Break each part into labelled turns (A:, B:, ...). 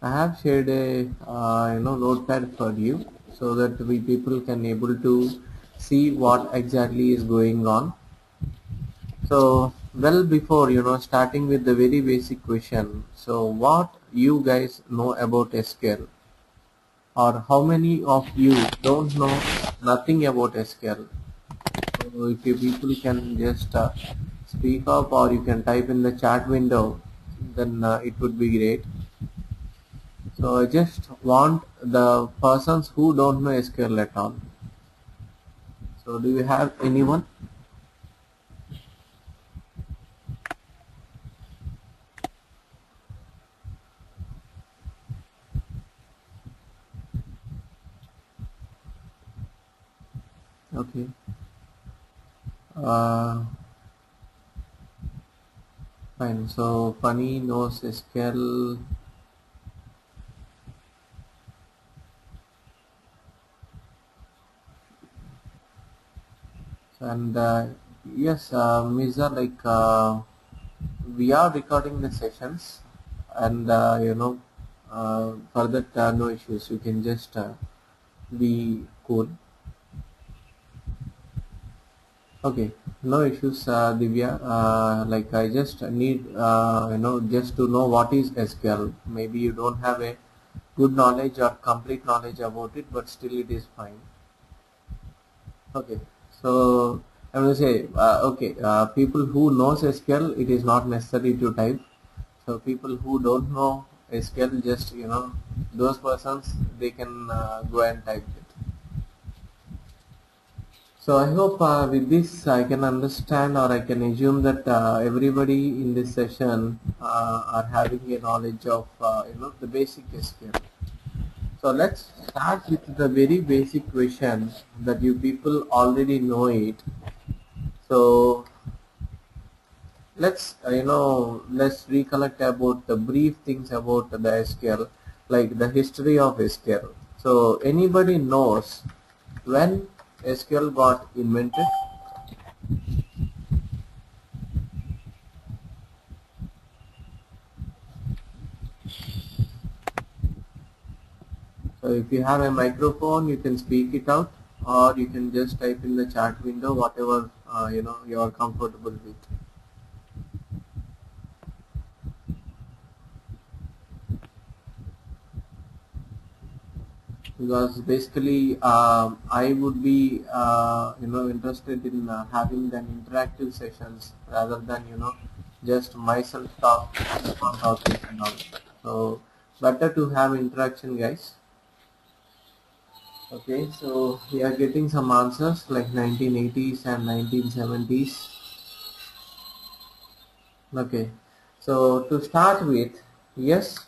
A: I have shared a notepad for you so that we people can able to see what exactly is going on. So well before starting with the very basic question. So what you guys know about SQL, or how many of you don't know nothing about SQL? So if you people can just speak up, or you can type in the chat window, then it would be great. So I just want the persons who don't know SQL at all. So do you have anyone? Okay. Uh, Fine. So Funny knows SQL. And yes, Mirza, we are recording the sessions, and for that no issues. You can just be cool. Okay, no issues, Divya. I just need just to know what is SQL. Maybe you don't have a good knowledge or complete knowledge about it, but still it is fine. Okay, so I'm going to say, okay, people who knows SQL, it is not necessary to type. So people who don't know SQL, just those persons, they can go and type it. So I hope with this I can understand, or I can assume that everybody in this session are having a knowledge of the basic SQL. So let's start with the very basic question that you people already know it. So let's recollect about the brief things about the SQL, like the history of SQL. So anybody knows when SQL got invented? So if you have a microphone, you can speak it out, or you can just type in the chat window whatever you are comfortable with. Because basically I would be interested in having an interactive sessions rather than just myself talking and all. So better to have interaction, guys. Okay, so we are getting some answers like 1980s and 1970s. Okay, so to start with, yes,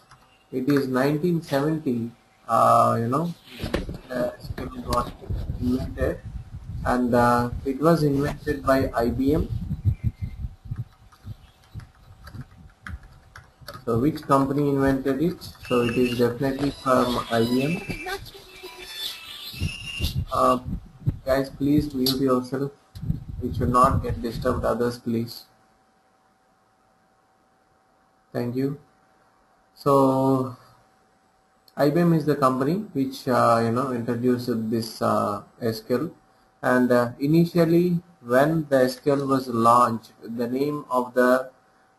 A: it is 1970. The skill got invented, and it was invented by IBM. So which company invented it? So it is definitely from IBM. Uh, Guys, please mute yourself. We should not get disturbed others, please. Thank you. So IBM is the company which introduced this SQL, and initially when the SQL was launched, the name of the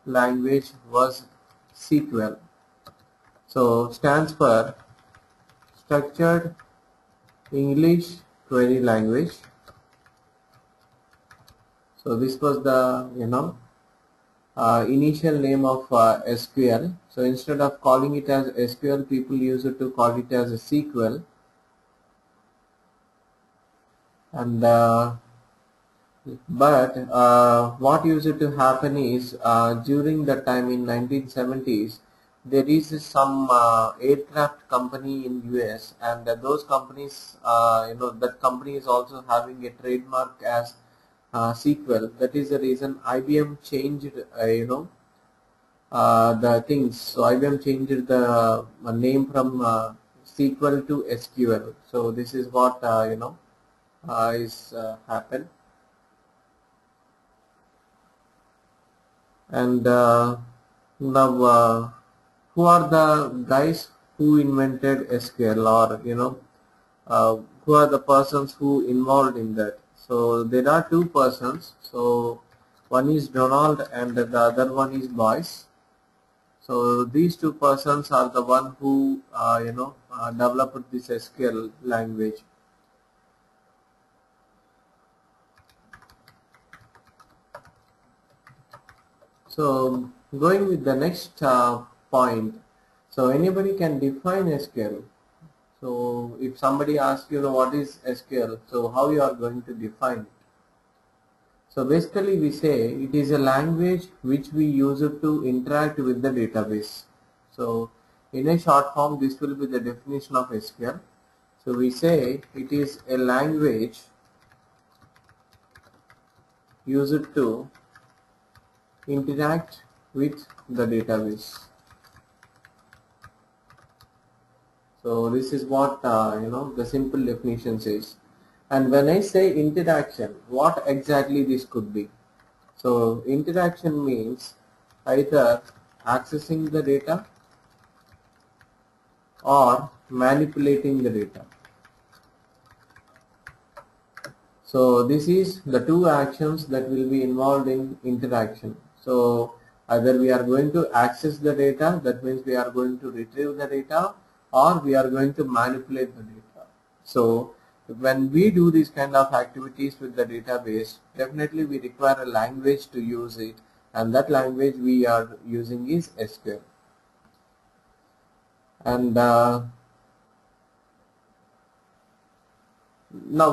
A: language was SQL. So stands for Structured English Query Language. So this was the initial name of SQL. So instead of calling it as SQL, people used to call it as a SQL. And what used to happen is during the time in 1970s, there is some aircraft company in US, and those companies, that company is also having a trademark as SQL. That is the reason IBM changed the things. So IBM changed the name from SQL to SQL. So this is what is happened. And now who are the guys who invented SQL, or who are the persons who involved in that. So there are two persons. So one is Donald and the other one is Boyce. So these two persons are the one who developed this SQL language. So going with the next point. So anybody can define SQL. So if somebody asks what is SQL, so how you are going to define it? So basically we say it is a language which we use it to interact with the database. So in a short form, this will be the definition of SQL. So we say it is a language used to interact with the database. So this is what the simple definition says. And when I say interaction, what exactly this could be? So interaction means either accessing the data or manipulating the data. So this is the two actions that will be involved in interaction. So either we are going to access the data, that means we are going to retrieve the data, or we are going to manipulate the data. So when we do these kind of activities with the database, definitely we require a language to use it, and that language we are using is SQL. And now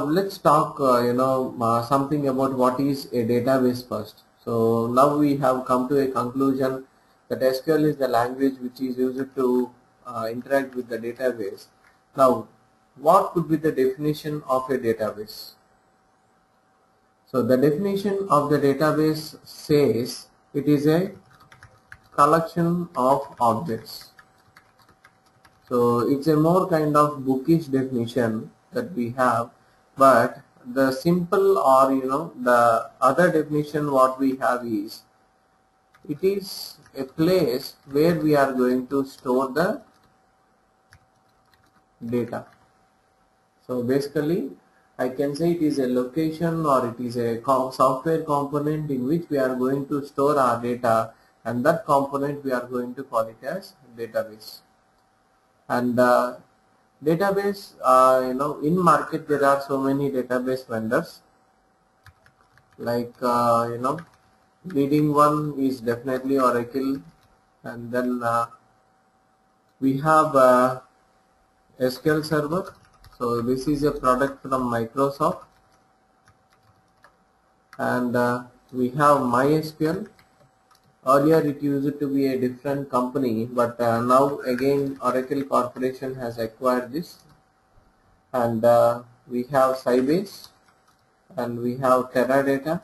A: let's talk something about what is a database first. So now we have come to a conclusion that SQL is the language which is used to interact with the database. Now what could be the definition of a database? So the definition of the database says it is a collection of objects. So it's a more kind of bookish definition that we have, but the simple or the other definition what we have is it is a place where we are going to store the data. So basically I can say it is a location or it is a software component in which we are going to store our data, and that component we are going to call it as database. And database, in market there are so many database vendors, like leading one is definitely Oracle, and then we have SQL Server. So this is a product from Microsoft, and we have MySQL. Earlier it used to be a different company, but now again Oracle Corporation has acquired this. And we have Sybase, and we have Teradata,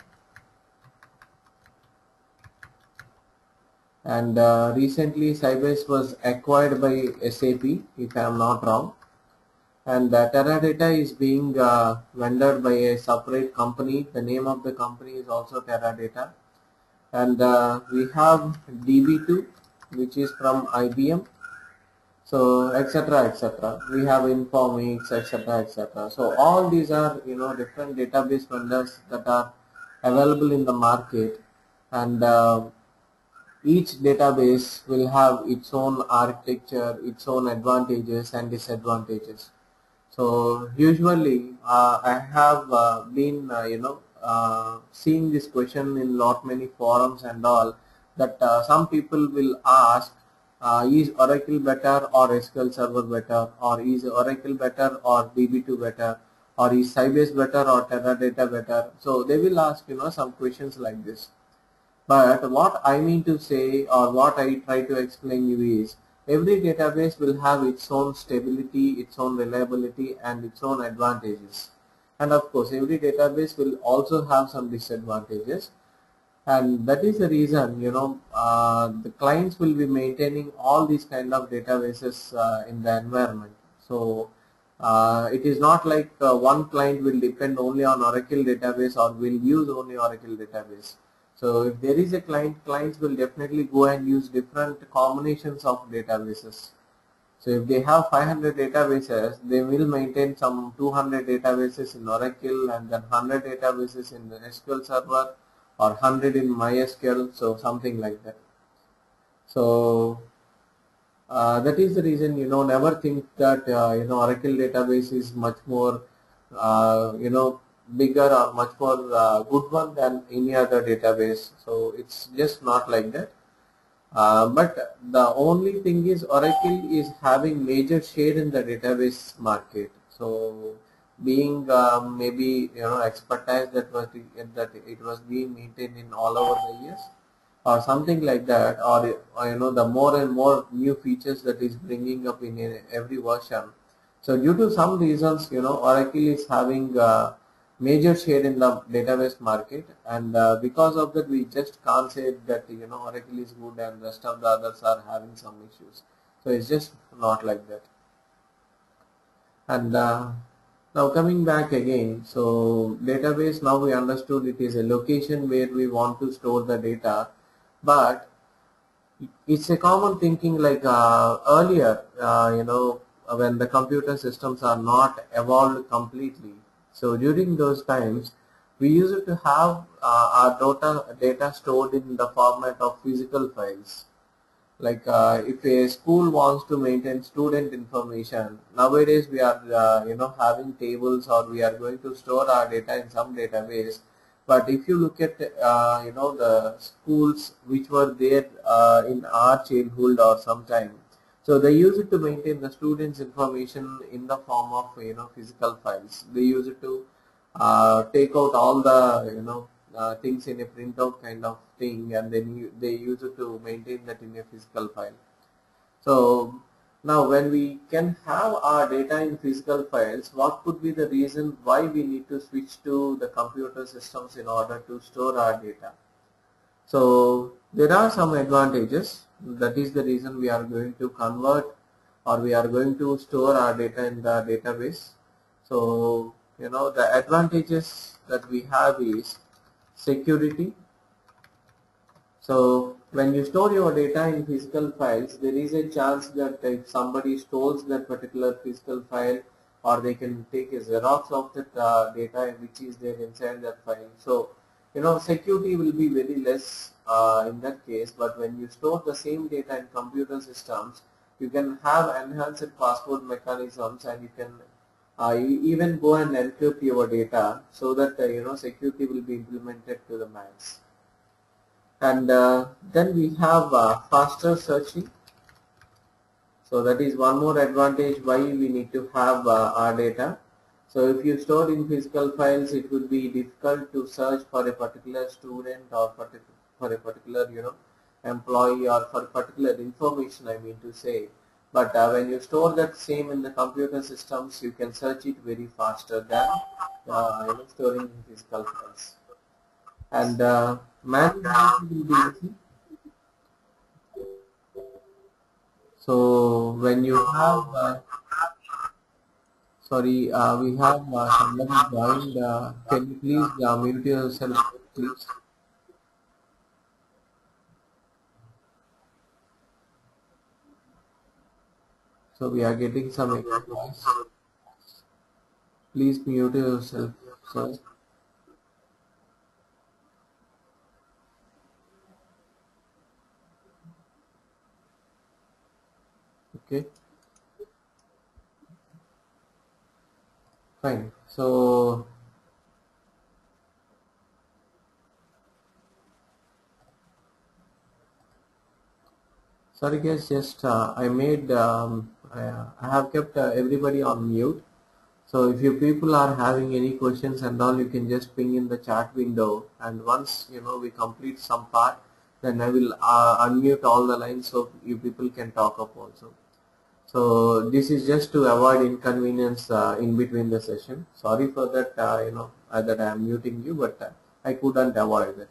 A: and recently Sybase was acquired by SAP, if I am not wrong. And Teradata is being vended by a separate company. The name of the company is also Teradata. And we have DB2, which is from IBM. So etc. etc. We have Informix, etc. etc. So all these are different database vendors that are available in the market, and each database will have its own architecture, its own advantages and disadvantages. So usually I have been seeing this question in lot many forums and all, that some people will ask, is Oracle better or SQL Server better, or is Oracle better or DB2 better, or is Sybase better or Teradata better? So they will ask some questions like this. But what I mean to say, or what I try to explain you, is every database will have its own stability, its own reliability and its own advantages. And of course every database will also have some disadvantages, and that is the reason the clients will be maintaining all these kind of databases in the environment. So it is not like one client will depend only on Oracle database or will use only Oracle database. So if there is a client, clients will definitely go and use different combinations of databases. So if they have 500 databases, they will maintain some 200 databases in Oracle and then 100 databases in the SQL Server or 100 in MySQL, so something like that. So that is the reason, never think that, Oracle database is much more, bigger or much more good one than any other database. So it's just not like that. But the only thing is Oracle is having major share in the database market. So being maybe expertise that it was being maintained in all over the years or something like that, or the more and more new features that is bringing up in every version. So due to some reasons, Oracle is having major share in the database market, and because of that we just can't say that Oracle is good and rest of the others are having some issues. So it's just not like that. And now coming back again, so database, now we understood it is a location where we want to store the data, but it's a common thinking like earlier, when the computer systems are not evolved completely. So during those times, we used to have our data stored in the format of physical files. Like if a school wants to maintain student information, nowadays we are having tables, or we are going to store our data in some database. But if you look at the schools which were there in our childhood or sometime, so they used to maintain the students information in the form of physical files. They used to take out all the things in a printout kind of thing, and then they use it to maintain that in a physical file. So now when we can have our data in physical files, what could be the reason why we need to switch to the computer systems in order to store our data? So there are some advantages. That is the reason we are going to convert, or we are going to store our data in the database. So the advantages that we have is security. So when you store your data in physical files, there is a chance that if somebody stores that particular physical file, or they can take a Xerox of that data which is there inside that file. So security will be very less in that case. But when you store the same data in computer systems, you can have enhanced password mechanisms, and you can you even go and encrypt your data, so that security will be implemented to the max. And then we have faster searching. So that is one more advantage why we need to have our data. So if you store in physical files, it would be difficult to search for a particular student, or for a particular employee, or for particular information, I mean to say. But when you store that same in the computer systems, you can search it very faster than storing in physical files. And management will be easy. So when you have sorry, we have somebody joined. Can you please mute yourself, please? So we are getting some extra noise. Please mute yourself, sir. Okay, fine. So sorry guys, just I made I have kept everybody on mute. So if you people are having any questions and all, you can just ping in the chat window, and once we complete some part, then I will unmute all the lines so you people can talk up also. So this is just to avoid inconvenience in between the session. Sorry for that, that I am muting you, but I couldn't avoid it.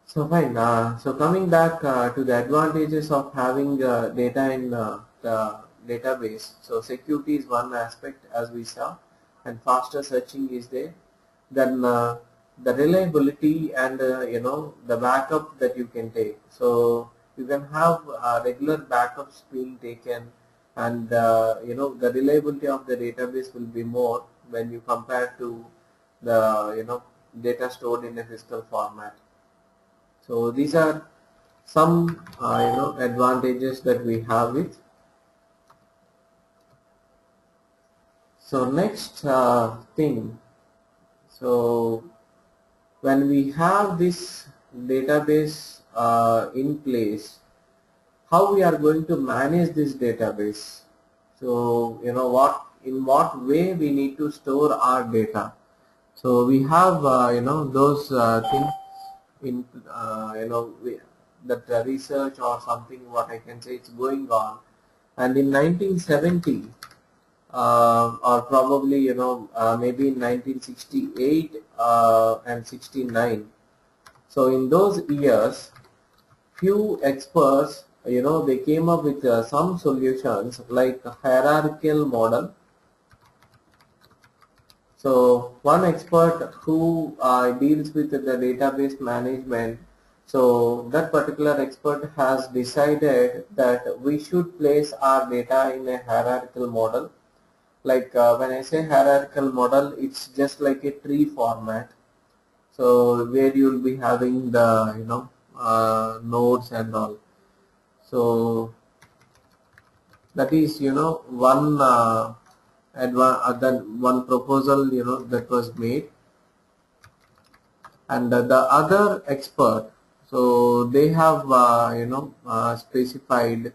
A: So fine. So coming back to the advantages of having data in the database. So security is one aspect, as we saw, and faster searching is there. Then the reliability and the backup that you can take. So you can have regular backups being taken, and the reliability of the database will be more when you compare to the data stored in a physical format. So these are some advantages that we have it. So next thing, so when we have this database in place, how we are going to manage this database? So in what way we need to store our data. So we have those things in that research or something, what I can say, it's going on. And in 1970 or probably maybe in 1968 and 69, so in those years few experts they came up with some solutions like a hierarchical model. So one expert who deals with the database management, so that particular expert has decided that we should place our data in a hierarchical model. Like when I say hierarchical model, it's just like a tree format. So where you will be having the nodes and all. So that is one one proposal that was made. And the other expert, so they have specified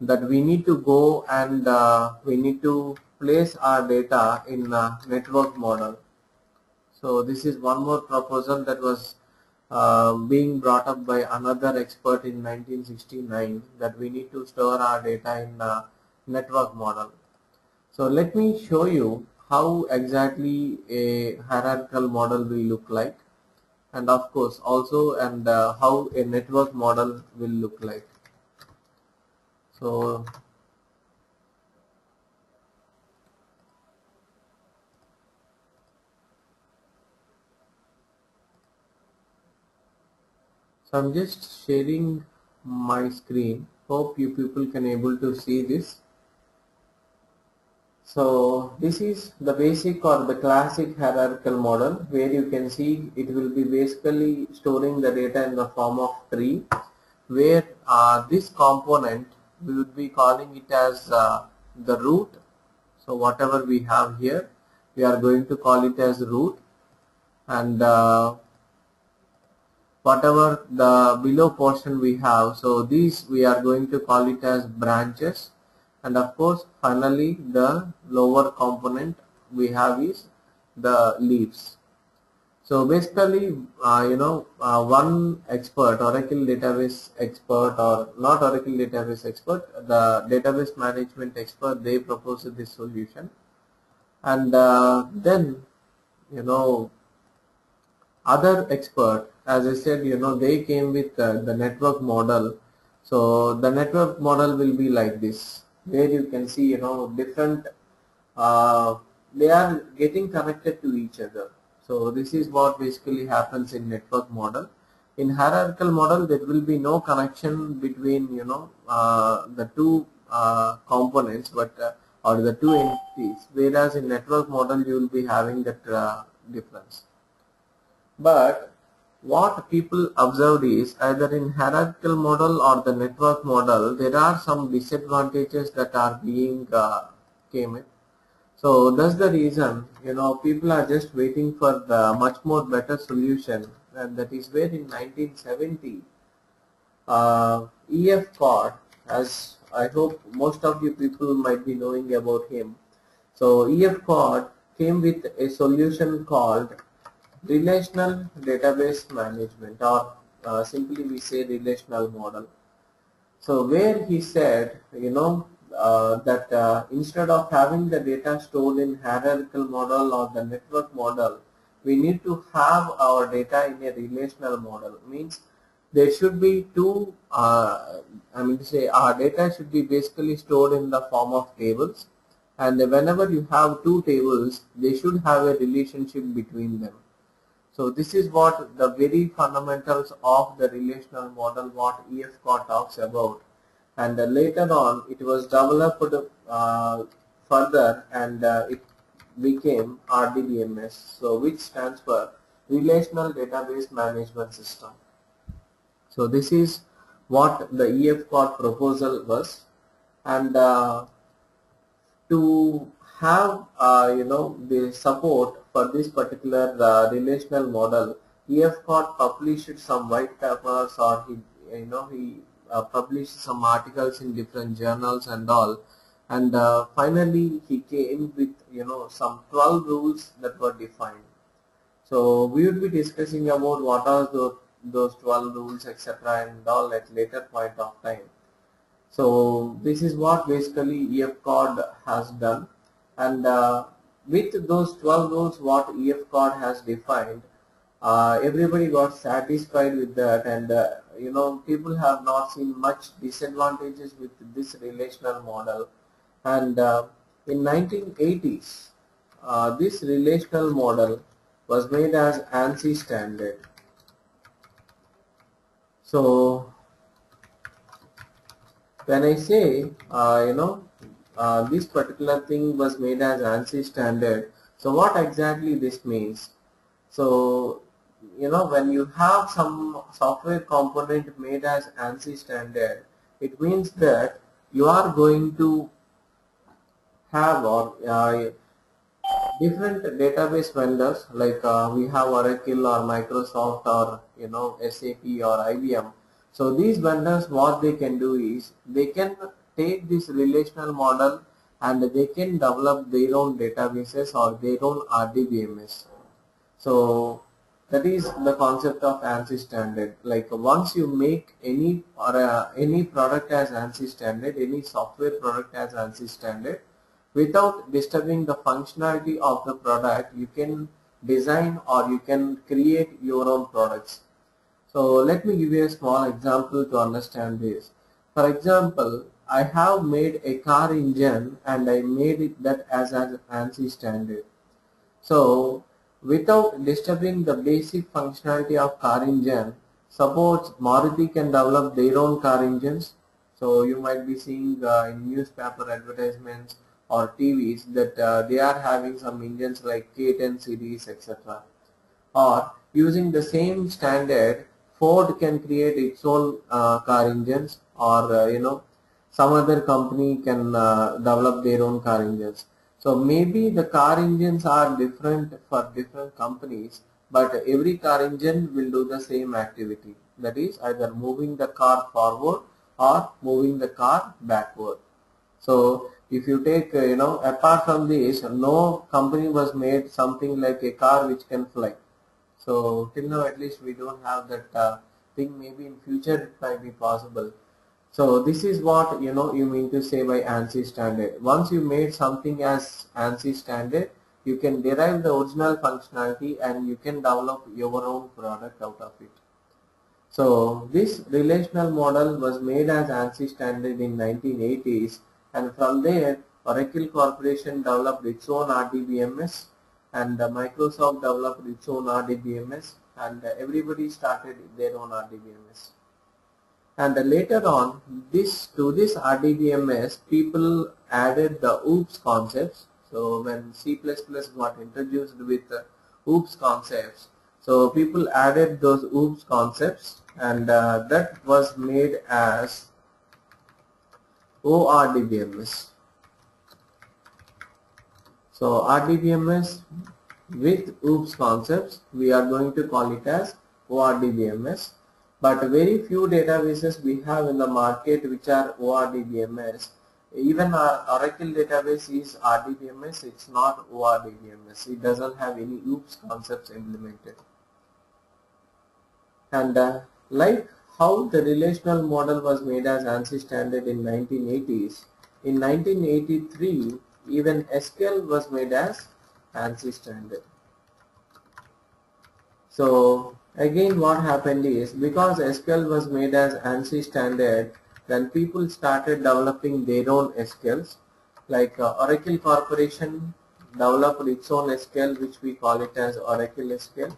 A: that we need to go and we need to place our data in a network model. So this is one more proposal that was being brought up by another expert in 1969, that we need to store our data in a network model. So let me show you how exactly a hierarchical model will look like, and of course also how a network model will look like. So I'm just sharing my screen. Hope you people can able to see this. So this is the basic or the classic hierarchical model, where you can see it will be basically storing the data in the form of tree, where this component we would be calling it as the root. So whatever we have here, we are going to call it as root, and whatever the below portion we have, so these we are going to call it as branches. And of course finally the lower component we have is the leaves. So basically one expert, Oracle database expert, or not Oracle database expert, the database management expert, they proposed this solution. And then other expert, as I said, they came with the network model. So the network model will be like this, where you can see different they are getting connected to each other. So this is what basically happens in network model. In hierarchical model, there will be no connection between the two components, but or the two entities, whereas in network model you will be having that difference. But what people observed is, either in hierarchical model or the network model, there are some disadvantages that are being came in. So that's the reason people are just waiting for the much more better solution, and that is where in 1970 E.F. Cod, as I hope most of you people might be knowing about him. So E.F. Cod came with a solution called relational database management, or simply we say relational model. So where he said that instead of having the data stored in hierarchical model or the network model, we need to have our data in a relational model. Means there should be two to say our data should be basically stored in the form of tables, and whenever you have two tables, they should have a relationship between them. So this is what the very fundamentals of the relational model what EF talks about, and later on it was developed further, and it became RDBMS, so which stands for Relational Database Management System. So this is what the EF proposal was, and to have the support for this particular relational model, EF published some white papers, or he published some articles in different journals and all, and finally he came with some 12 rules that were defined. So we would be discussing about what are those 12 rules, etc., and all at later point of time. So this is what basically EF has done, and with those 12 rules what EF has defined, everybody got satisfied with that, and people have not seen much disadvantages with this relational model, and in 1980s this relational model was made as ANSI standard. So when I say this particular thing was made as ANSI standard, so what exactly this means? So when you have some software component made as ANSI standard, it means that you are going to have different database vendors, like we have Oracle or Microsoft or SAP or IBM. So these vendors, what they can do is they can take this relational model and they can develop their own databases or their own RDBMS. So that is the concept of ANSI standard. Like once you make any product as ANSI standard, any software product as ANSI standard, without disturbing the functionality of the product, you can design or you can create your own products. So let me give you a small example to understand this. For example, I have made a car engine and I made it that as an ANSI standard. So without disturbing the basic functionality of car engine, suppose Maruti can develop their own car engines. So you might be seeing in newspaper advertisements or TVs that they are having some engines like K10 series, etc. Or using the same standard, Ford can create its own car engines, or some other company can develop their own car engines. So maybe the car engines are different for different companies, but every car engine will do the same activity, that is either moving the car forward or moving the car backward. So if you take apart from this, no company was made something like a car which can fly. So till now at least we don't have that thing. Maybe in future it might be possible. So this is what you mean to say by ANSI standard. Once you made something as ANSI standard, you can derive the original functionality and you can develop your own product out of it. So this relational model was made as ANSI standard in 1980s, and from there Oracle Corporation developed its own RDBMS, and Microsoft developed its own RDBMS, and everybody started their own RDBMS. And later on, to this RDBMS, people added the OOPS concepts. So when C++ got introduced with OOPS concepts, so people added those OOPS concepts, and that was made as ORDBMS. So RDBMS with OOPS concepts, we are going to call it as ORDBMS. But very few databases we have in the market which are ORDBMS. Even our Oracle database is RDBMS, it's not ORDBMS. It doesn't have any OOPS concepts implemented. And like how the relational model was made as ANSI standard in 1980s, in 1983 even SQL was made as ANSI standard. So again what happened is, because SQL was made as ANSI standard, then people started developing their own SQLs. Like Oracle Corporation developed its own SQL, which we call it as Oracle SQL.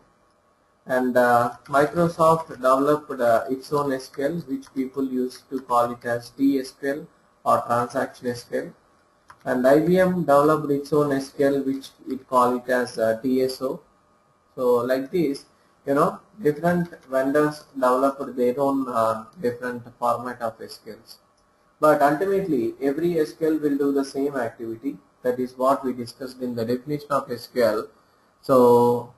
A: And Microsoft developed its own SQL, which people used to call it as TSQL or transaction SQL. And IBM developed its own SQL, which it call it as TSO. So like this, different vendors developed their own different format of SQLs. But ultimately, every SQL will do the same activity. That is what we discussed in the definition of SQL. So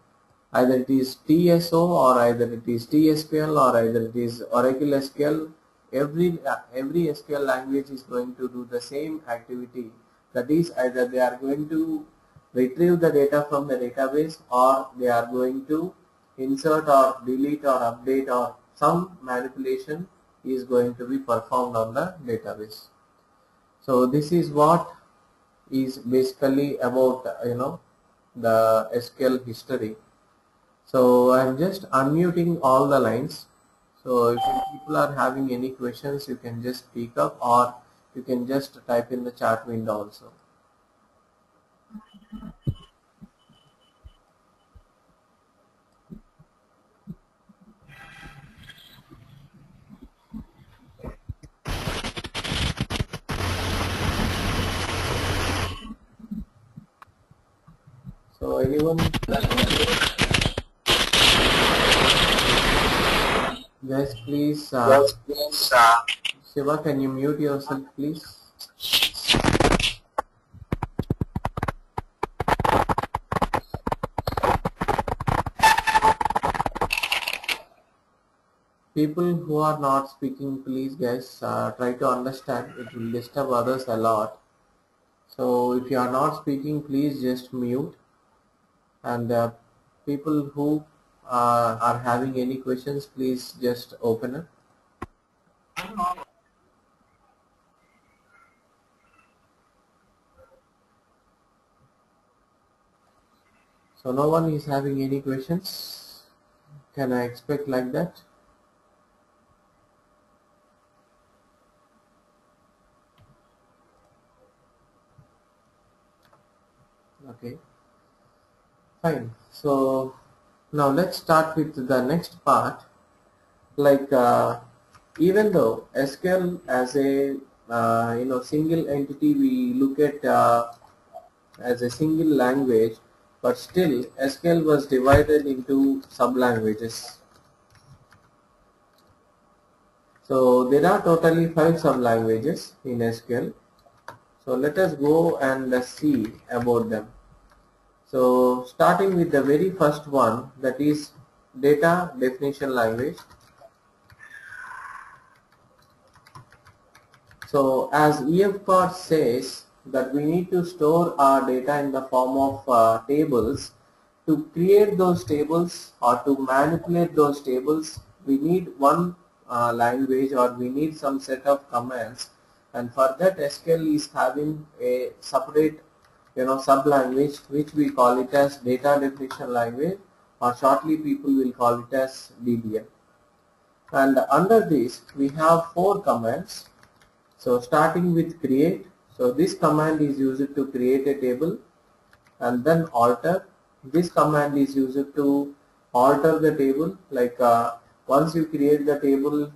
A: either it is TSO or either it is TSQL or either it is Oracle SQL. Every SQL language is going to do the same activity. That is, either they are going to retrieve the data from the database, or they are going to insert or delete or update, or some manipulation is going to be performed on the database. So this is what is basically about the SQL history. So I am just unmuting all the lines. So if people are having any questions, you can just speak up, or you can just type in the chat window also. So anyone? Guys, please. Shiva, can you mute yourself, please? People who are not speaking, please, guys, try to understand. It will disturb others a lot. So if you are not speaking, please just mute. And people who are having any questions, please just open it. So no one is having any questions. Can I expect like that? Okay, fine. So now let's start with the next part. Like even though SQL as a single entity, we look at as a single language, but still SQL was divided into sub-languages. So there are totally 5 sub-languages in SQL. So let us go and see about them. So starting with the very first one, that is data definition language. So as EF card says that we need to store our data in the form of tables. To create those tables or to manipulate those tables, we need one language, or we need some set of commands, and for that SQL is having a separate sub language, which we call it as data definition language, or shortly people will call it as DBA. And under this we have 4 commands. So starting with create, so this command is used to create a table. And then alter, this command is used to alter the table. Like once you create the table,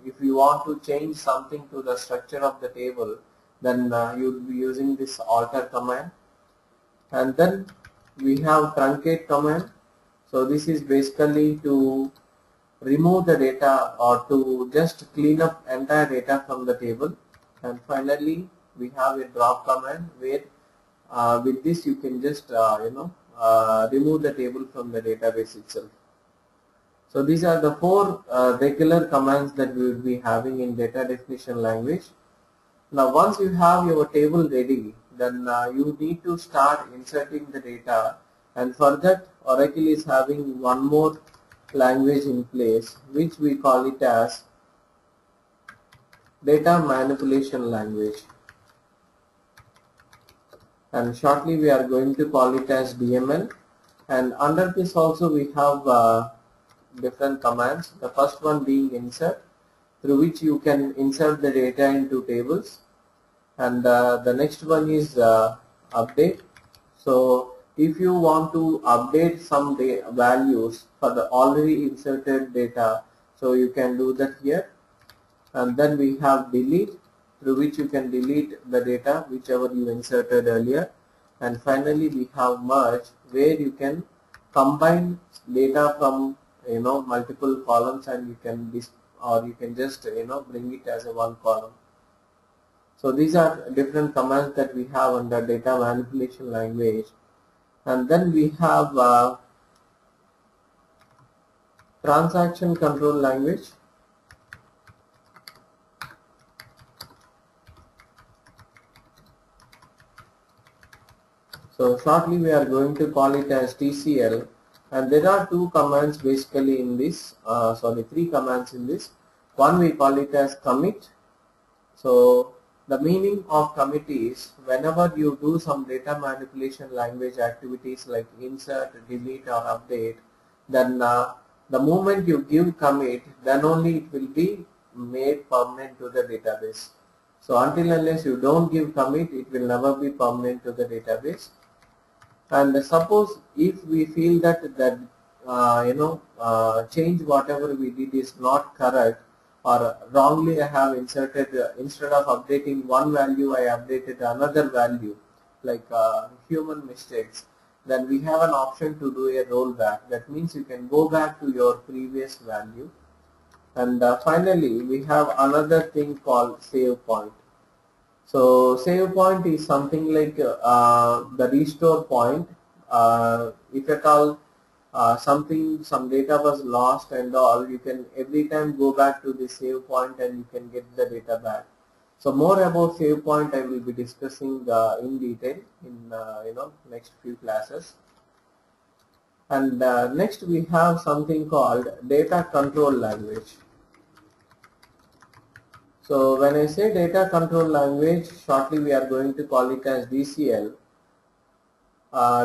A: if you want to change something to the structure of the table, then you will be using this alter command. And then we have truncate command. So this is basically to remove the data, or to just clean up entire data from the table. And finally we have a drop command, where with this you can just remove the table from the database itself. So these are the 4 regular commands that we will be having in data definition language. Now once you have your table ready, then you need to start inserting the data, and for that Oracle is having one more language in place, which we call it as data manipulation language, and shortly we are going to call it as DML. And under this also we have different commands. The first one being insert, through which you can insert the data into tables, and the next one is update. So if you want to update some values for the already inserted data, so you can do that here. And then we have delete, through which you can delete the data whichever you inserted earlier. And finally we have merge, where you can combine data from multiple columns, and you can you can just bring it as a one column. So these are different commands that we have under data manipulation language. And then we have transaction control language. So shortly we are going to call it as TCL, and there are two commands basically in this, three commands in this. One we call it as commit. So the meaning of commit is whenever you do some data manipulation language activities like insert, delete or update, then the moment you give commit, then only it will be made permanent to the database. So until unless you don't give commit, it will never be permanent to the database. And suppose if we feel that change whatever we did is not correct, or wrongly I have inserted, instead of updating one value I updated another value, like human mistakes, then we have an option to do a rollback. That means you can go back to your previous value. And finally we have another thing called save point. So save point is something like the restore point. If at all some data was lost and all, you can every time go back to the save point and you can get the data back. So more about save point I will be discussing in detail in next few classes. And next we have something called data control language. So when I say data control language, shortly we are going to call it as DCL.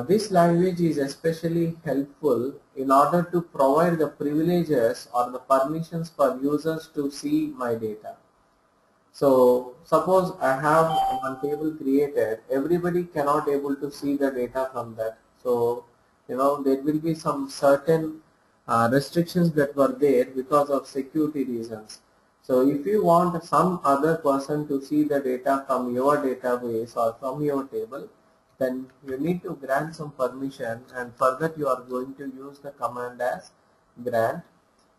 A: This language is especially helpful in order to provide the privileges or the permissions for users to see my data. So suppose I have one table created, everybody cannot able to see the data from that. So there will be some certain restrictions that were there because of security reasons. So if you want some other person to see the data from your database or from your table, then you need to grant some permission, and for that you are going to use the command as grant.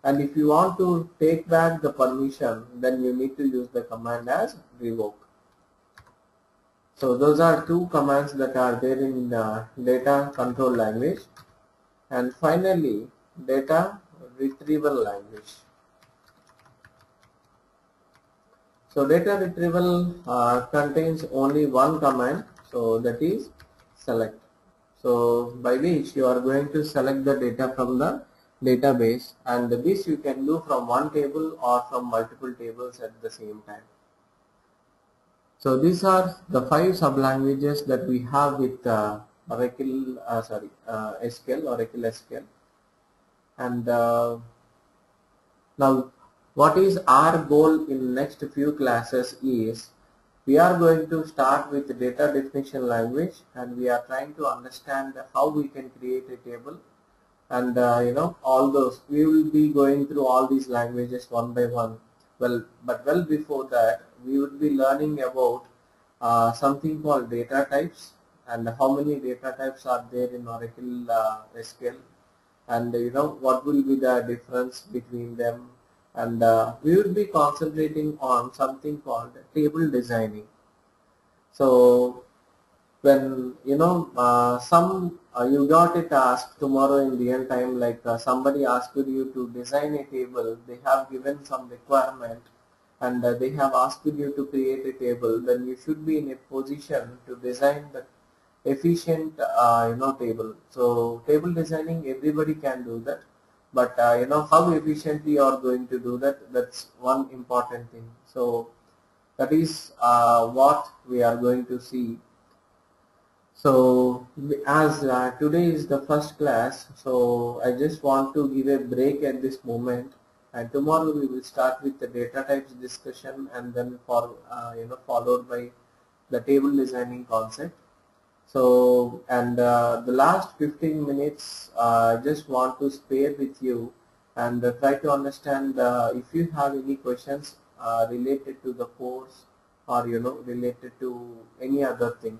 A: And if you want to take back the permission, then you need to use the command as revoke. So those are two commands that are there in data control language. And finally, data retrieval language. So data retrieval contains only one command, so that is select. So by which you are going to select the data from the database, and this you can do from one table or from multiple tables at the same time. So these are the 5 sublanguages that we have with SQL, Oracle SQL. And now what is our goal in next few classes is, we are going to start with the data definition language, and we are trying to understand how we can create a table, and all those. We will be going through all these languages one by one. But before that, we would be learning about something called data types, and how many data types are there in Oracle SQL, and what will be the difference between them. And we will be concentrating on something called table designing. So when you got a task tomorrow in real time, like somebody asked you to design a table, they have given some requirement, and they have asked you to create a table, then you should be in a position to design the efficient table. So table designing, everybody can do that, but how efficiently you are going to do that, that's one important thing. So that is what we are going to see. So as today is the first class, so I just want to give a break at this moment, and tomorrow we will start with the data types discussion, and then followed by the table designing concept. So, and the last 15 minutes, I just want to spare with you and try to understand if you have any questions related to the course or related to any other thing.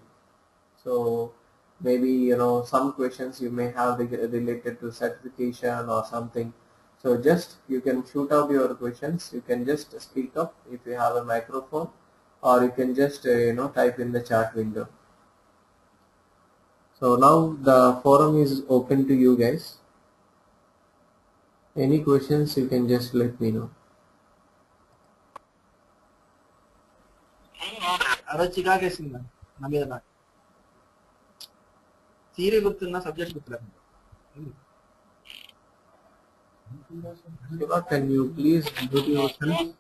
A: So maybe some questions you may have related to certification or something. So just you can shoot out your questions. You can just speak up if you have a microphone, or you can just type in the chat window. So now the forum is open to you guys. Any questions you can just let me know. Shiva, can you please mute yourself?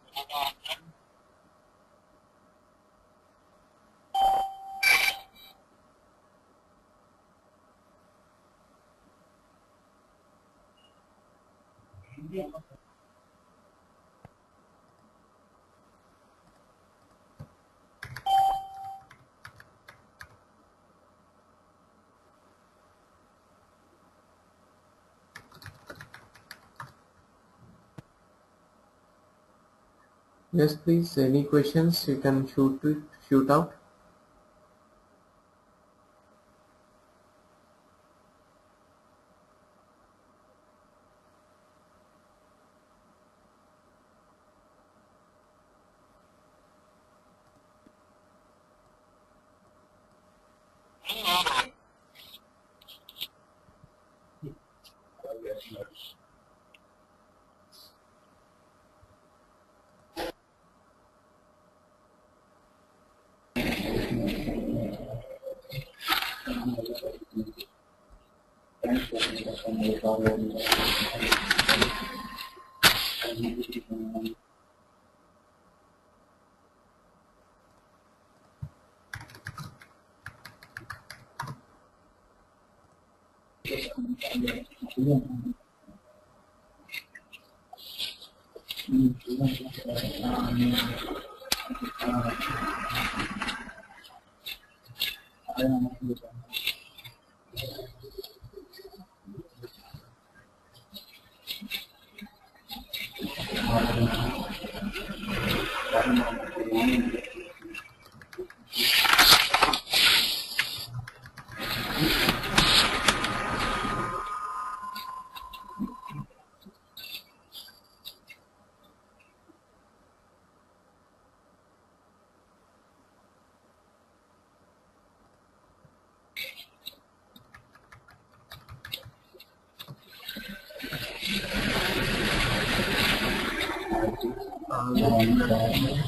A: Yes, please. Any questions you can shoot out.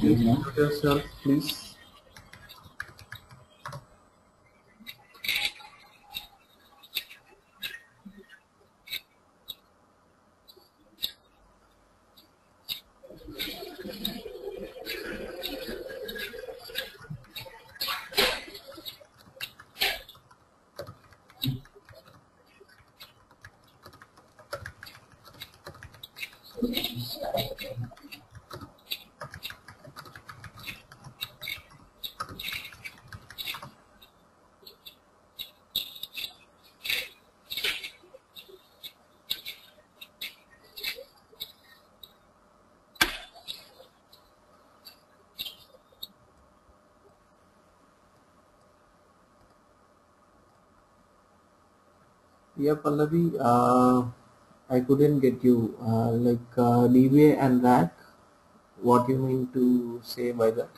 A: Please mute yourself, please. Yeah, Pallavi, I couldn't get you. DBA and rack. What do you mean to say by that?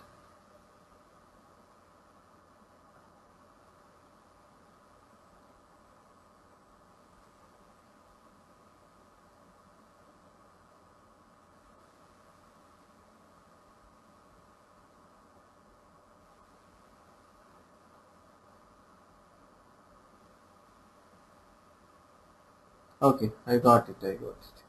A: Okay, I got it. I got it.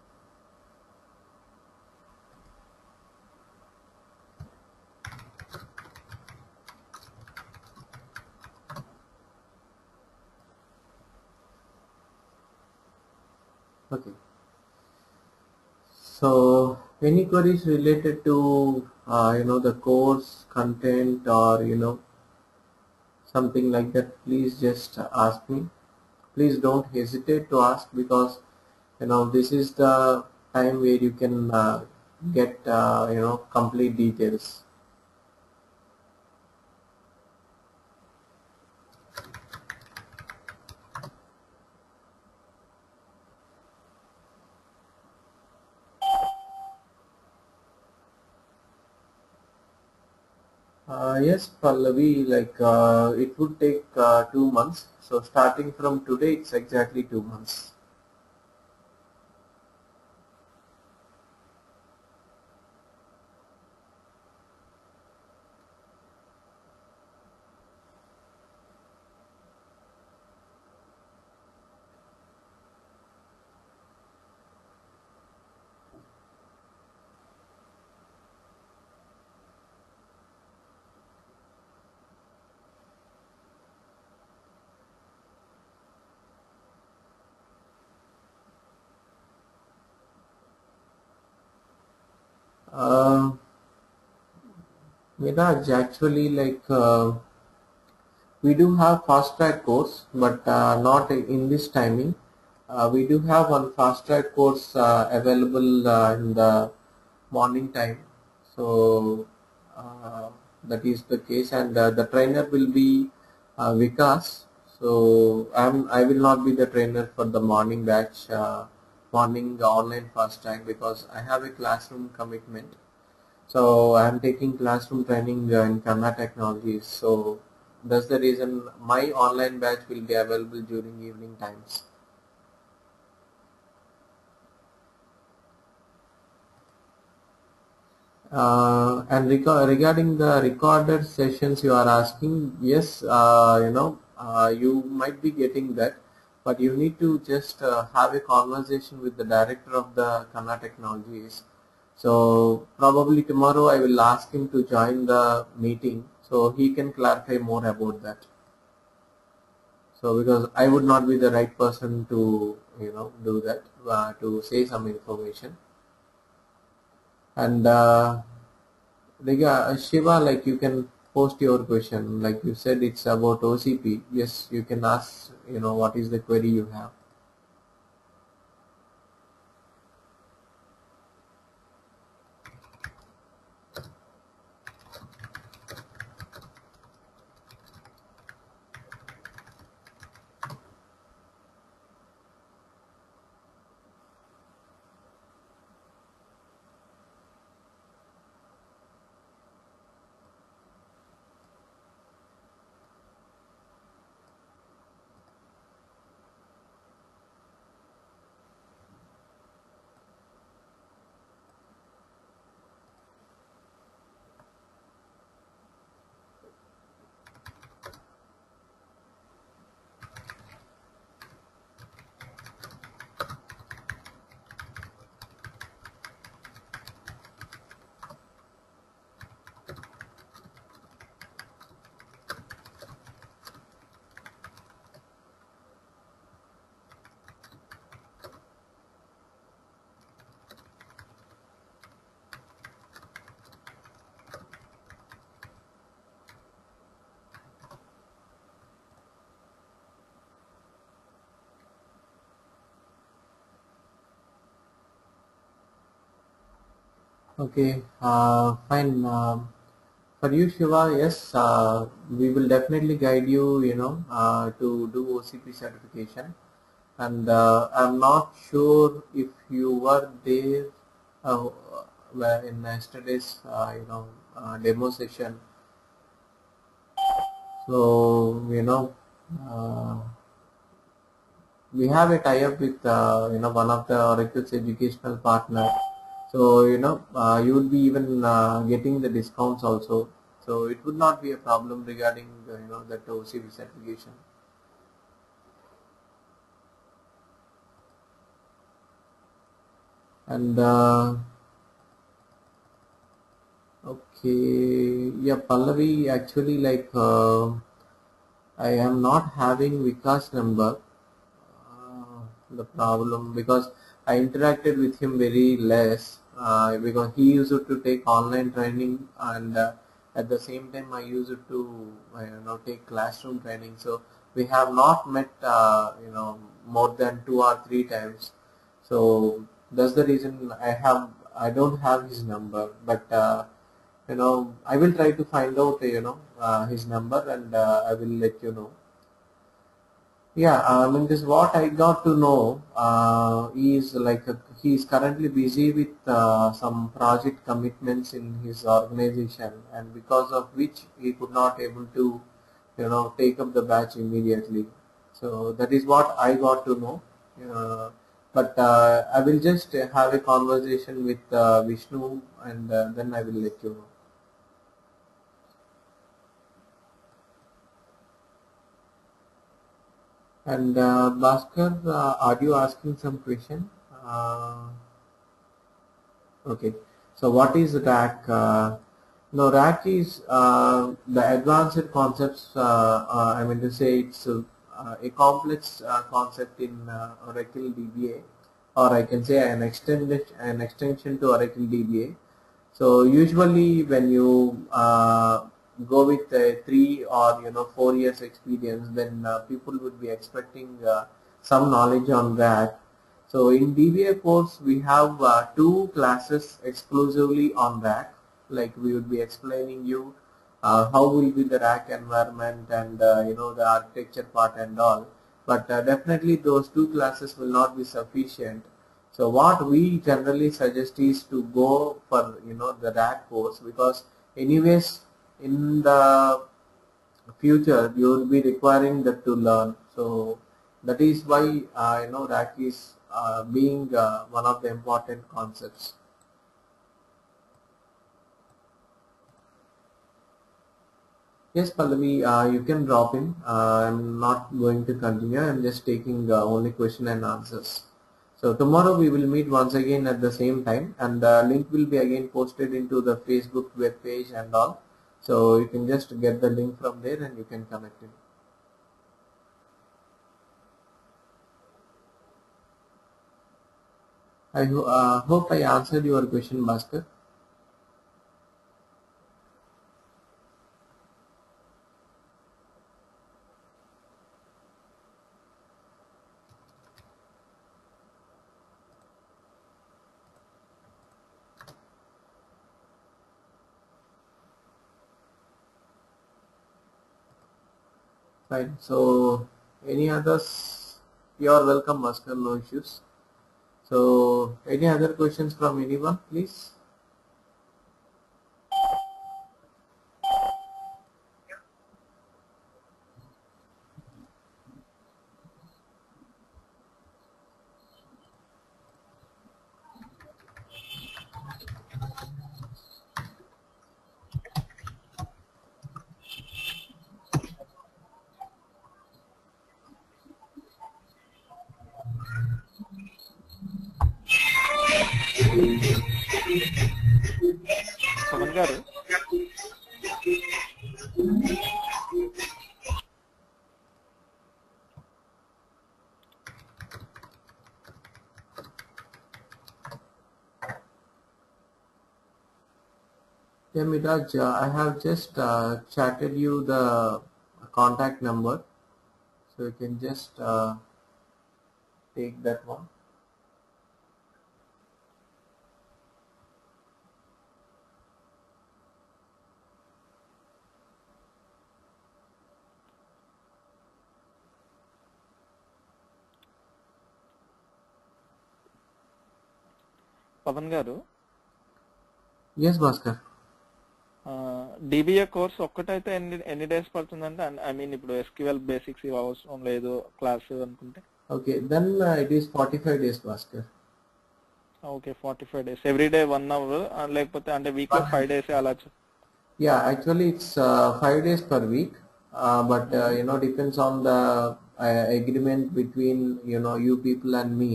A: Okay. So, any queries related to the course content or something like that, please just ask me. Please don't hesitate to ask, because this is the time where you can get complete details. Yes, Pallavi, like it would take 2 months. So starting from today, it's exactly 2 months. Uh, Miraj, actually, like we do have fast track course, but not in this timing. We do have one fast track course available in the morning time. So that is the case, and the trainer will be Vikas. So I will not be the trainer for the morning batch, morning online fast track, because I have a classroom commitment. So I am taking classroom training in Kannada Technologies. So that's the reason my online batch will be available during evening times. And regarding the recorded sessions you are asking, yes, you might be getting that, but you need to just have a conversation with the director of the Kannada Technologies. So probably tomorrow I will ask him to join the meeting so he can clarify more about that. So because I would not be the right person to do that, to say some information. And Shiva, like you can post your question. Like you said, it's about OCP. Yes, you can ask. What is the query you have? Okay, fine. For you, Shiva, yes, we will definitely guide you, to do OCP certification. And I'm not sure if you were there in yesterday's, demo session. So, uh, we have a tie-up with, one of the Oracle's educational partner. So, you would be even getting the discounts also. So it would not be a problem regarding, that OCP certification. And okay, yeah, Pallavi, actually, like I am not having Vikas number. The problem, because I interacted with him very less, because he used to take online training, and At the same time, I used to take classroom training. So we have not met more than 2 or 3 times. So that's the reason I don't have his number, but I will try to find out his number, and I will let you know. Yeah, I mean, this what I got to know. He's like he's currently busy with some project commitments in his organization, and because of which he could not able to, take up the batch immediately. So that is what I got to know. But I will just have a conversation with Vishnu, and then I will let you know. And Bhaskar, are you asking some question? Okay. So what is RAC? No, RAC is the advanced concepts. I mean to say it's a complex concept in Oracle DBA, or I can say an extension to Oracle DBA. So usually when you go with a 3 or 4 years experience, then people would be expecting some knowledge on that. So in DBA course, we have 2 classes exclusively on rack. Like we would be explaining you how will be the rack environment, and the architecture part and all. But definitely those 2 classes will not be sufficient. So what we generally suggest is to go for the rack course, because anyways in the future you will be requiring that to learn. So that is why rack is being one of the important concepts. Yes, Pallavi, you can drop in. I'm not going to continue. I'm just taking only question and answers. So tomorrow we will meet once again at the same time, and the link will be again posted into the Facebook web page and all. So you can just get the link from there and you can connect it. I hope I answered your question, Bhaskar. Fine. So any others? You are welcome, Bhaskar. No issues. So any other questions from anyone, please?
B: Pavan garu
A: Yeah, Miraj, I have just chatted you the contact number, so you can just take that one.
B: Pawan garu
A: Yes, Bhaskar.
B: DBA course ఒక్కటైతే ఎన్ని days పడుతుందంటే I mean ఇప్పుడు SQL basics ఇవి అవసరం లేదు class అనుకుంటే?
A: Okay, then it is 45 days, Bhaskar.
B: Okay, 45 days everyday 1 hour, లేకపోతే అంటే week లో 5 days అలా?
A: Yeah, actually it's 5 days per week, but depends on the agreement between you people and me.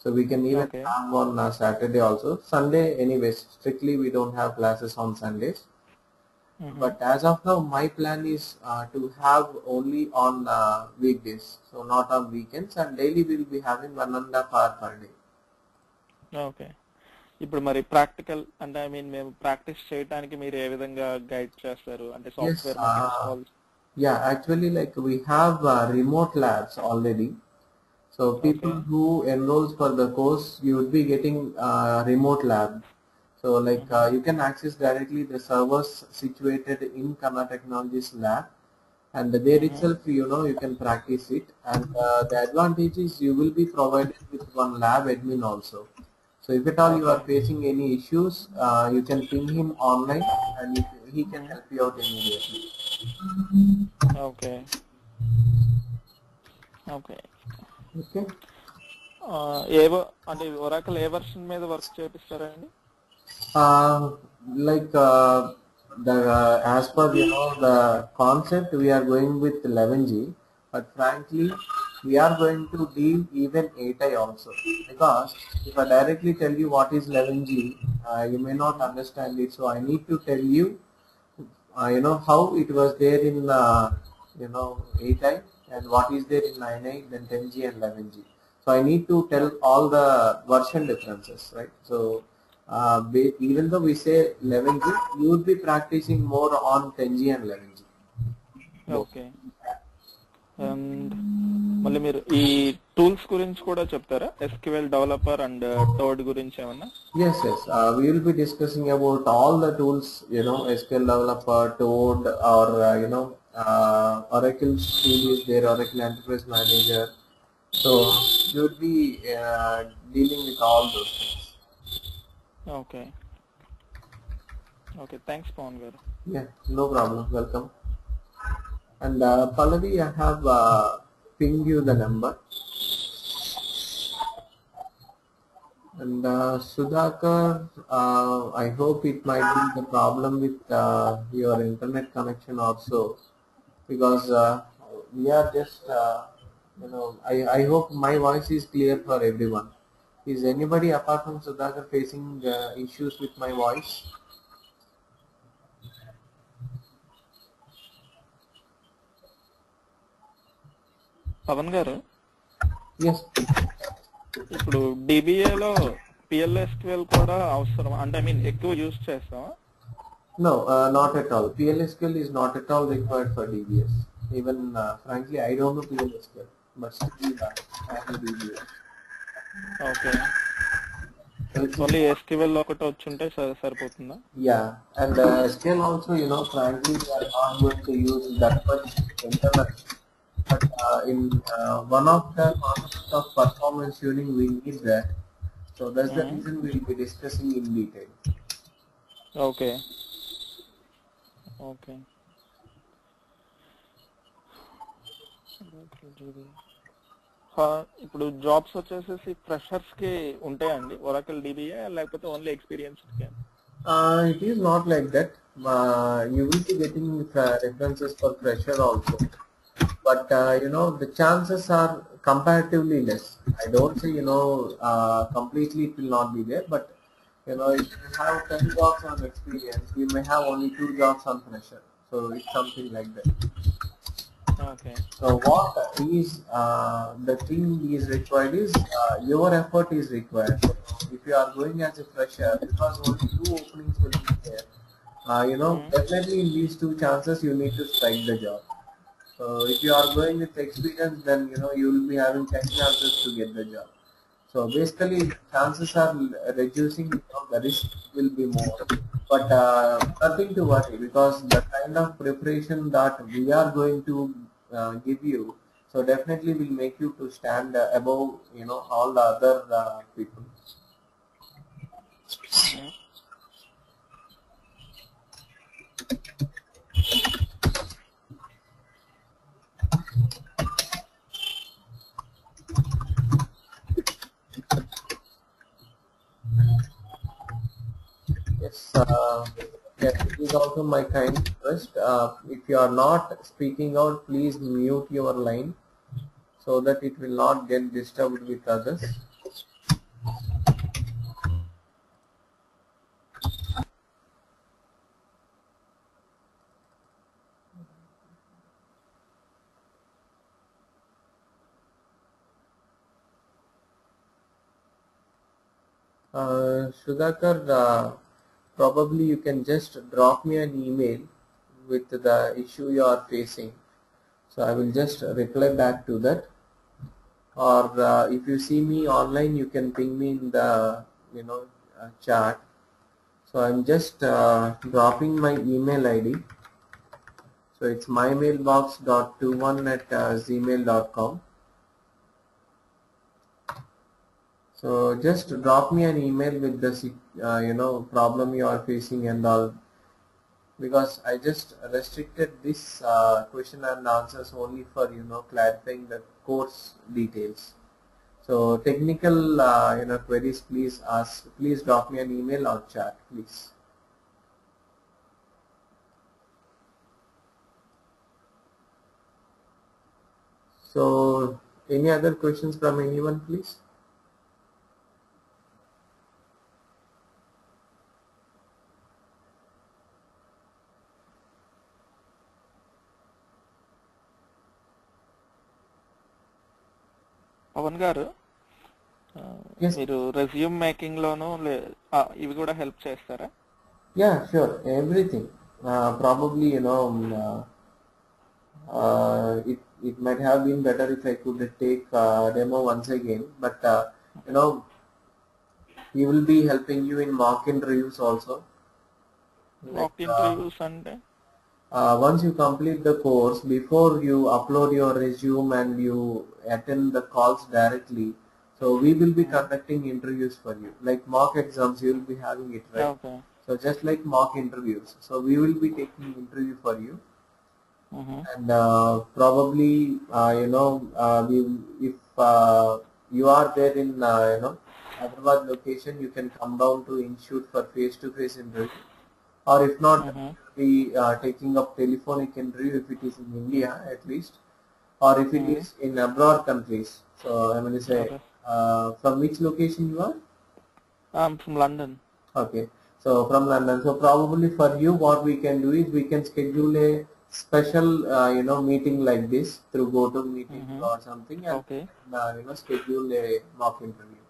A: So we can even
B: Okay.
A: have on Saturday also. Sunday, anyways, strictly we don't have classes on Sundays. But as of now, my plan is to have only on weekdays, so not on weekends. And daily we'll be having 1.5 hour per day.
B: Okay. ఇప్పుడు మరి practical అంటే I mean మేము practice చేయడానికి మీరు ఏ విధంగా guide చేస్తారు అంటే
A: Yes,
B: software మాకు install?
A: yeah, actually, like we have remote labs already. So
B: okay.
A: people who enrolls for the course, you would be getting remote lab. So like you can access directly the servers situated in Kana Technologies lab, and there itself, you can practice it. And the advantage is you will be provided with one lab admin also. So if at all you
B: okay.
A: are facing any issues, you can ping him online, and he can help you out immediately.
B: Okay. Okay.
A: Okay.
B: ఏవో అంటే oracle ఏ version మీద work చేపిస్తారండి?
A: Uh, like the as per the concept, we are going with 11G, but frankly we are going to deal even 8i also, because if I directly tell you what is 11G, you may not understand it. So I need to tell you, how it was there in 8i, and what is there in 9i, then 10G and 11G. So I need to tell all the version differences, right? So even though we say 11G, you would be practicing more on 10G and 11G. Both.
B: Okay. And మళ్ళీ మీరు ఈ tools గురించి కూడా చెప్తారా? SQL developer and towed గురించి ఏమన్నా?
A: Yes, yes. We will be discussing about all the tools, SQL Developer, Toad, or Oracle tool is there, Oracle Enterprise Manager. So you would be dealing with all those things.
B: Okay. Okay. Thanks Pavan garu.
A: Yeah, no problem. Welcome. And Pallavi, I have pinged you the number. And Sudhakar, I hope it might be the problem with your internet connection also, because we are just, I hope my voice is clear for everyone. Is anybody apart from Sudhakar facing issues with my voice?
B: Pawan garu,
A: Yes.
B: ఇప్పుడు డిబిఏలో పిఎల్ఎస్క్యూఎల్ కూడా అవసరం అంటే I mean ఎక్కువ use చేస్తామా?
A: No, not at all. PLSQL is not at all required for DBS. Even frankly, I don't know PLSQL, but still I have DBS.
B: Okay.
A: So it's
B: only SQL ఒకటి వచ్చుంటే సరిపోతుందా?
A: Yeah, and SQL also, frankly, we are not going to use that much internet. But in one of the concepts of performance tuning, we need that. So that's the reason we'll be discussing in detail.
B: Okay. Okay. ఇప్పుడు jobs వచ్చేసేసి freshers కి ఉంటాయండి Oracle DBA, లేకపోతే only experienced కి?
A: It is not like that. You will be getting references for fresher also, but the chances are comparatively less. I don't say completely it will not be there, but if you have 10 jobs on experience, you may have only 2 jobs on fresher. So it's something like that.
B: Okay.
A: So what is the thing is required is your effort is required. So if you are going as a fresher, because only 2 openings will be there, definitely in these 2 chances you need to strike the job. So if you are going with experience, then you will be having 10 chances to get the job. So basically, chances are reducing. The risk will be more, but nothing to worry, because the kind of preparation that we are going to give you, so definitely will make you to stand above all the other people. Yes, yes, it is also my kind request. If you are not speaking out, please mute your line so that it will not get disturbed with others. Sudhakar, probably you can just drop me an email with the issue you are facing. So I will just reply back to that. Or if you see me online, you can ping me in the chat. So I'm just dropping my email ID. So it's mymailbox.21@gmail.com. So just drop me an email with the problem you are facing and all, because I just restricted this question and answers only for clarifying the course details. So technical queries, please drop me an email or chat, please. So any other questions from anyone, please?
B: Pavan garu,
A: Yes.
B: మీరు resume making లోను ఇవి కూడా help చేస్తారా?
A: Yeah, sure. Everything. Probably it might have been better if I could take demo once again, but you know we will be helping you in mock interviews also.
B: Mock interviews అంటే
A: Once you complete the course, before you upload your resume and you attend the calls directly, so we will be conducting interviews for you, like mock exams. You will be having it, right?
B: Okay.
A: So just like mock interviews, so we will be taking interview for you. And probably if you are there in Hyderabad location, you can come down to institute for face-to-face interview, or if not, be taking up telephonic interview if it is in India at least, or if it is in abroad countries. So I'm going to say,
B: Okay.
A: from which location you are?
B: From London.
A: Okay, so from London. So probably for you, what we can do is we can schedule a special, meeting like this through GoToMeeting or something, and
B: Okay.
A: schedule a mock interview,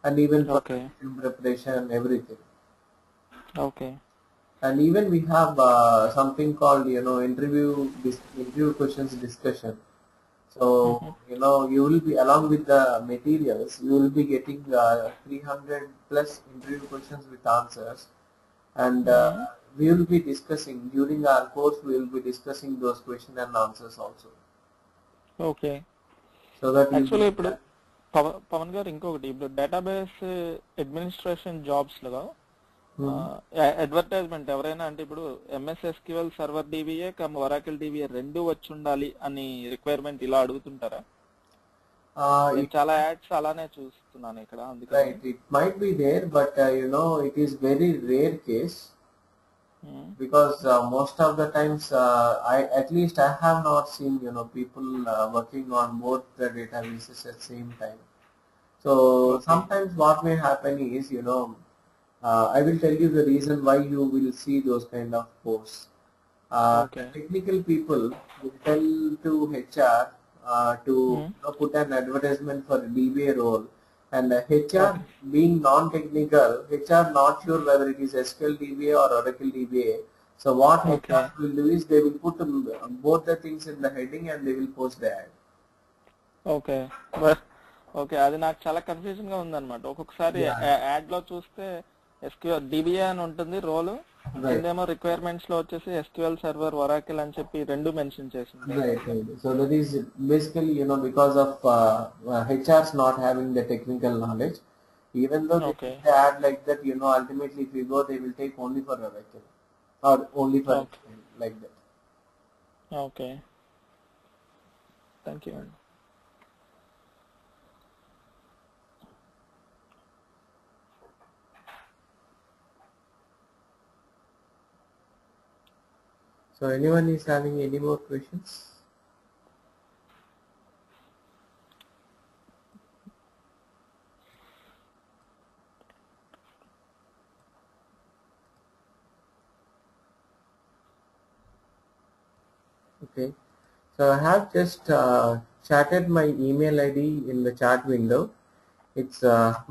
A: and even for
B: Okay.
A: resume preparation, everything.
B: Okay.
A: And even we have something called interview questions discussion. So you will be, along with the materials, you will be getting 300 plus interview questions with answers, and we will be discussing during our course. We will be discussing those question and answers also,
B: okay.
A: so that you
B: యాక్చువల్గా ఇప్పుడు పవన్ గారు, ఇంకొకటి, ఇప్పుడు database administration jobs లో advertisement ఎవరైనా అంటే ఇప్పుడు MS SQL server DBA come Oracle DBA రెండు వచ్చి ఉండాలి అని రిక్వైర్మెంట్ ఇలా అడుగుతుంటారా? నేను చాలా యాడ్స్ అలానే చూస్తున్నాను ఇక్కడ, అందుకని.
A: right, it might be there, but it is very rare case, because most of the times at least I have not seen people working on both the databases at the same time. So sometimes what may happen is I will tell you the reason why you will see those kind of posts.
B: Okay.
A: Technical people will tell to HR to put an advertisement for a DBA role, and HR being non-technical, HR not sure whether it is SQL DBA or Oracle DBA. So what HR will do is they will put both the things in the heading and they will post the ad.
B: Okay. Okay, అది నాకు చాలా confusion గా ఉందన్నమాట. ఒక్కొక్కసారి add లో చూస్తే SQL DBA అని ఉంటుంది రోల్, కిందేమో రిక్వైర్మెంట్స్ లో వచ్చేసి ఎస్క్యూఎల్ సర్వర్ ఒరాకిల్ అని చెప్పి రెండు మెన్షన్ చేసింది.
A: Right. So that is basically because of HRs not having the technical knowledge. Even though they add like that, ultimately if you go, they will take only for Oracle or only for like that.
B: Okay, thank you.
A: So anyone is having any more questions? Okay, so I have just chatted my email ID in the chat window. It's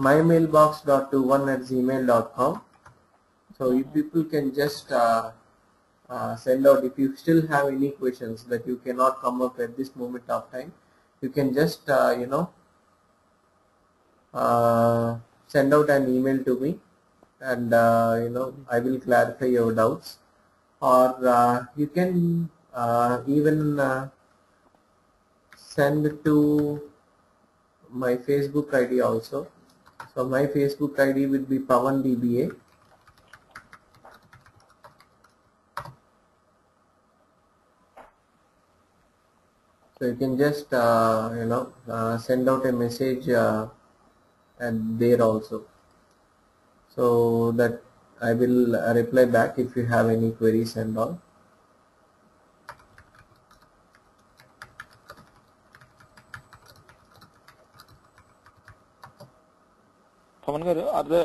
A: mymailbox.21@gmail.com. So you people can just send out, if you still have any questions that you cannot come up at this moment of time, you can just send out an email to me, and I will clarify your doubts, or you can even send to my Facebook ID also. So my Facebook ID will be Pawan DBA. So you can just send out a message and there also, so that I will reply back if you have any queries and all.
B: Pavan garu అదే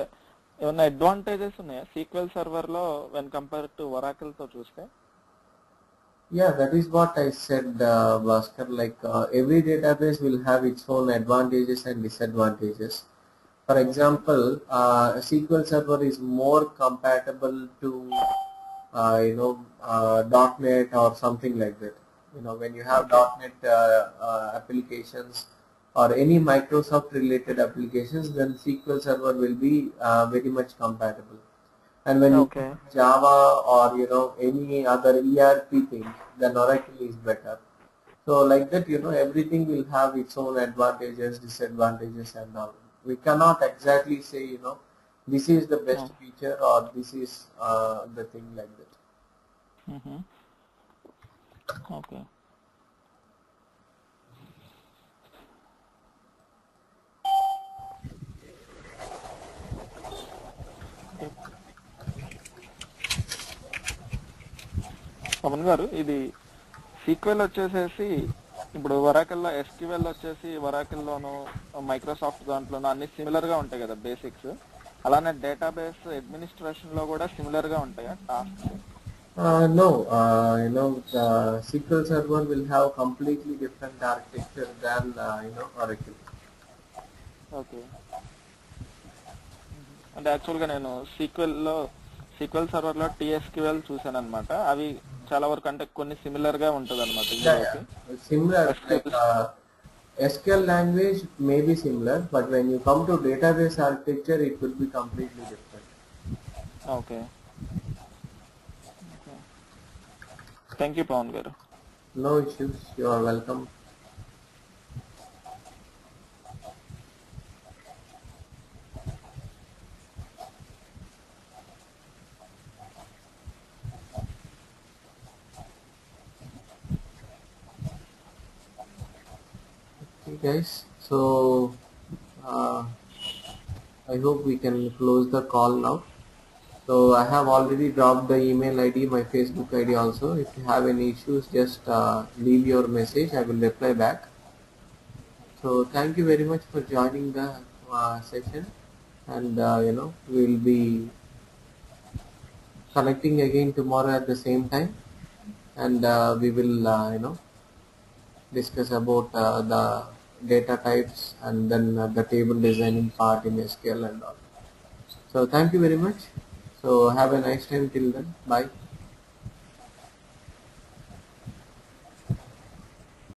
B: ఏమైనా advantages ఉన్నాయా SQL server లో when compare to Oracle తో చూస్తే?
A: Yeah, that is what I said, Bhaskar. Like every database will have its own advantages and disadvantages. For example, SQL Server is more compatible to .NET or something like that. When you have .NET applications or any Microsoft related applications, then SQL Server will be very much compatible. And when you Java or any other ERP thing, then Oracle is better. So like that, everything will have its own advantages, disadvantages and all. We cannot exactly say, this is the best feature or this is the thing like that.
B: Okay. Pawan గారు, ఇది sequel వచ్చేసేసి ఇప్పుడు ఒరాకిల్లో SQL వచ్చేసి ఒరాకిల్లోను Microsoft దాంట్లోనూ అన్ని similar గా ఉంటాయి కదా బేసిక్స్, అలానే డేటాబేస్ అడ్మినిస్ట్రేషన్ లో కూడా సిమిలర్ గా ఉంటాయా tasks?
A: No, the SQL Server will have completely different architecture than Oracle.
B: Okay. అంటే యాక్చువల్గా నేను సీక్వెల్ సర్వర్ లో TSQL చూసాను అనమాట. అవి చాలా వరకు అంటే కొన్ని సిమిలర్ గా ఉంటది అనమాట.
A: Similar, like SQL language may be similar, but when you come to database architecture, it could be completely different.
B: Okay. Thank you, Pawan garu.
A: No issues. You are welcome. Okay, guys. So I hope we can close the call now. So I have already dropped the email ID, my Facebook ID also. If you have any issues, just leave your message. I will reply back. So thank you very much for joining the session, and we will be connecting again tomorrow at the same time, and we will discuss about the data types and then the table designing part in SQL and all. So thank you very much. So have a nice time till then. Bye.